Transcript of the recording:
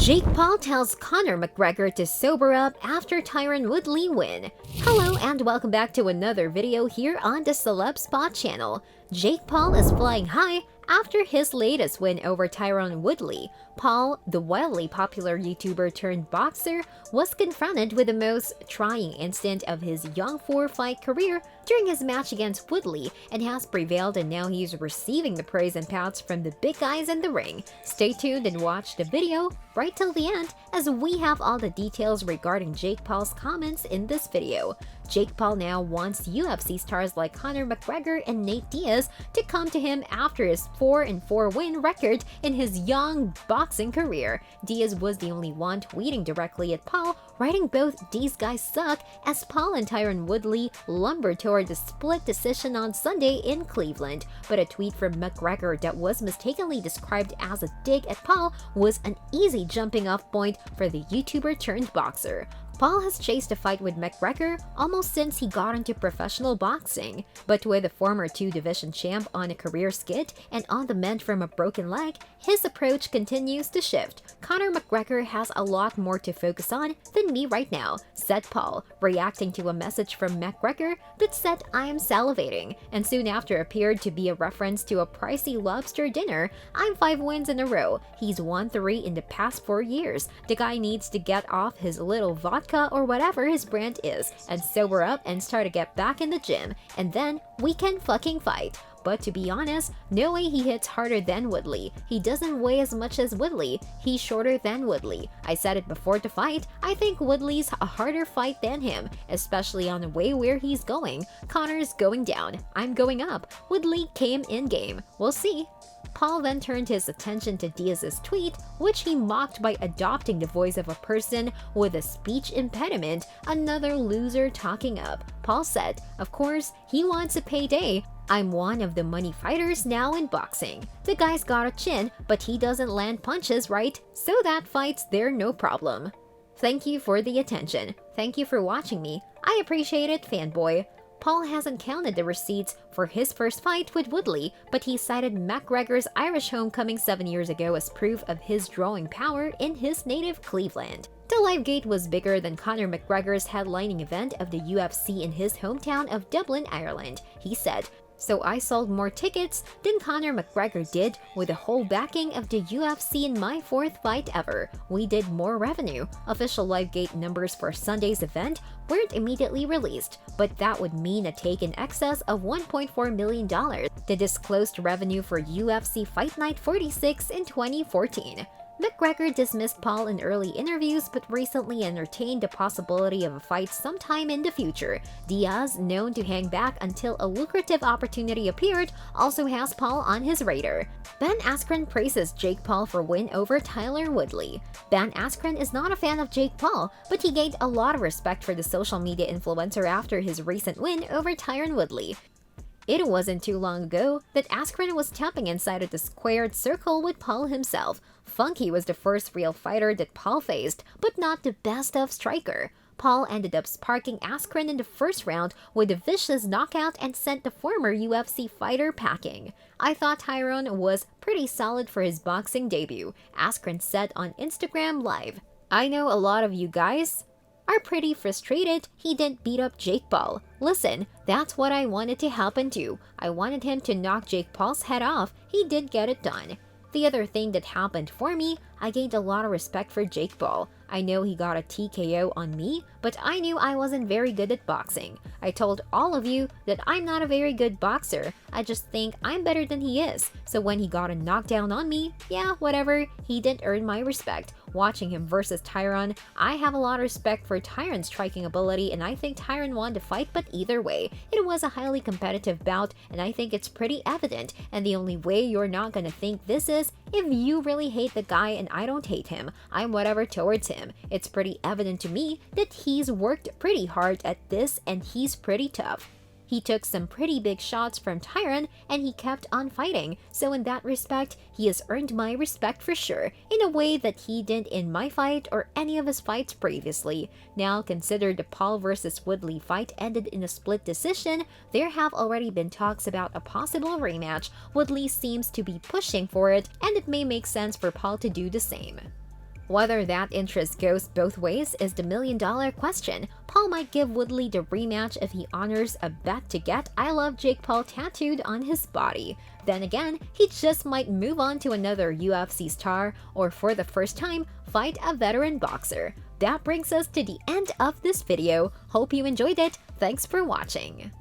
Jake Paul tells Conor McGregor to sober up after Tyrone Woodley win. Hello and welcome back to another video here on the Celeb Spot channel. Jake Paul is flying high after his latest win over Tyrone Woodley. Paul, the wildly popular YouTuber turned boxer, was confronted with the most trying instant of his young four-fight career during his match against Woodley and has prevailed, and now he's receiving the praise and pats from the big guys in the ring. Stay tuned and watch the video right till the end as we have all the details regarding Jake Paul's comments in this video. Jake Paul now wants UFC stars like Conor McGregor and Nate Diaz to come to him after his 4-4 win record in his young boxing career. Diaz was the only one tweeting directly at Paul, writing both "these guys suck" as Paul and Tyrone Woodley lumbered toward the split decision on Sunday in Cleveland. But a tweet from McGregor that was mistakenly described as a dig at Paul was an easy jumping off point for the YouTuber turned boxer. Paul has chased a fight with McGregor almost since he got into professional boxing, but with the former two-division champ on a career skid and on the mend from a broken leg, his approach continues to shift. Conor McGregor has a lot more to focus on than me right now, said Paul, reacting to a message from McGregor that said, "I am salivating," and soon after appeared to be a reference to a pricey lobster dinner. "I'm 5 wins in a row. He's won 3 in the past 4 years. The guy needs to get off his little vodka or whatever his brand is and sober up and start to get back in the gym, and then we can fucking fight." But to be honest, no way he hits harder than Woodley. He doesn't weigh as much as Woodley. He's shorter than Woodley. I said it before the fight, I think Woodley's a harder fight than him, especially on the way where he's going. Conor's going down. I'm going up. Woodley came in game. We'll see. Paul then turned his attention to Diaz's tweet, which he mocked by adopting the voice of a person with a speech impediment, another loser talking up. Paul said, "Of course, he wants a payday. I'm one of the money fighters now in boxing. The guy's got a chin, but he doesn't land punches, right? So that fight's there, no problem. Thank you for the attention. Thank you for watching me. I appreciate it, fanboy." Paul hasn't counted the receipts for his first fight with Woodley, but he cited McGregor's Irish homecoming 7 years ago as proof of his drawing power in his native Cleveland. The Livegate was bigger than Conor McGregor's headlining event of the UFC in his hometown of Dublin, Ireland. He said, "So I sold more tickets than Conor McGregor did with the whole backing of the UFC in my 4th fight ever. We did more revenue." Official Livegate numbers for Sunday's event weren't immediately released, but that would mean a take in excess of $1.4 million, the disclosed revenue for UFC Fight Night 46 in 2014. McGregor dismissed Paul in early interviews but recently entertained the possibility of a fight sometime in the future. Diaz, known to hang back until a lucrative opportunity appeared, also has Paul on his radar. Ben Askren praises Jake Paul for win over Tyler Woodley. Ben Askren is not a fan of Jake Paul, but he gained a lot of respect for the social media influencer after his recent win over Tyrone Woodley. It wasn't too long ago that Askren was tapping inside of the squared circle with Paul himself. Funky was the first real fighter that Paul faced, but not the best of striker. Paul ended up sparking Askren in the first round with a vicious knockout and sent the former UFC fighter packing. "I thought Tyrone was pretty solid for his boxing debut," Askren said on Instagram Live. "I know a lot of you guys are pretty frustrated he didn't beat up Jake Paul. Listen, that's what I wanted to happen too. I wanted him to knock Jake Paul's head off. He did get it done. The other thing that happened for me, I gained a lot of respect for Jake Paul. I know he got a TKO on me, but I knew I wasn't very good at boxing. I told all of you that I'm not a very good boxer. I just think I'm better than he is. So when he got a knockdown on me, yeah, whatever, he didn't earn my respect. Watching him versus Tyrone, I have a lot of respect for Tyrone's striking ability, and I think Tyrone won the fight, but either way, it was a highly competitive bout, and I think it's pretty evident, and the only way you're not gonna think this is if you really hate the guy and I don't hate him. I'm whatever towards him. It's pretty evident to me that he's worked pretty hard at this and he's pretty tough. He took some pretty big shots from Tyrone and he kept on fighting, so in that respect, he has earned my respect for sure, in a way that he didn't in my fight or any of his fights previously. Now, consider the Paul vs Woodley fight ended in a split decision, there have already been talks about a possible rematch. Woodley seems to be pushing for it, and it may make sense for Paul to do the same. Whether that interest goes both ways is the million-dollar question. Paul might give Woodley the rematch if he honors a bet to get "I love Jake Paul" tattooed on his body. Then again, he just might move on to another UFC star, or for the first time, fight a veteran boxer. That brings us to the end of this video. Hope you enjoyed it. Thanks for watching.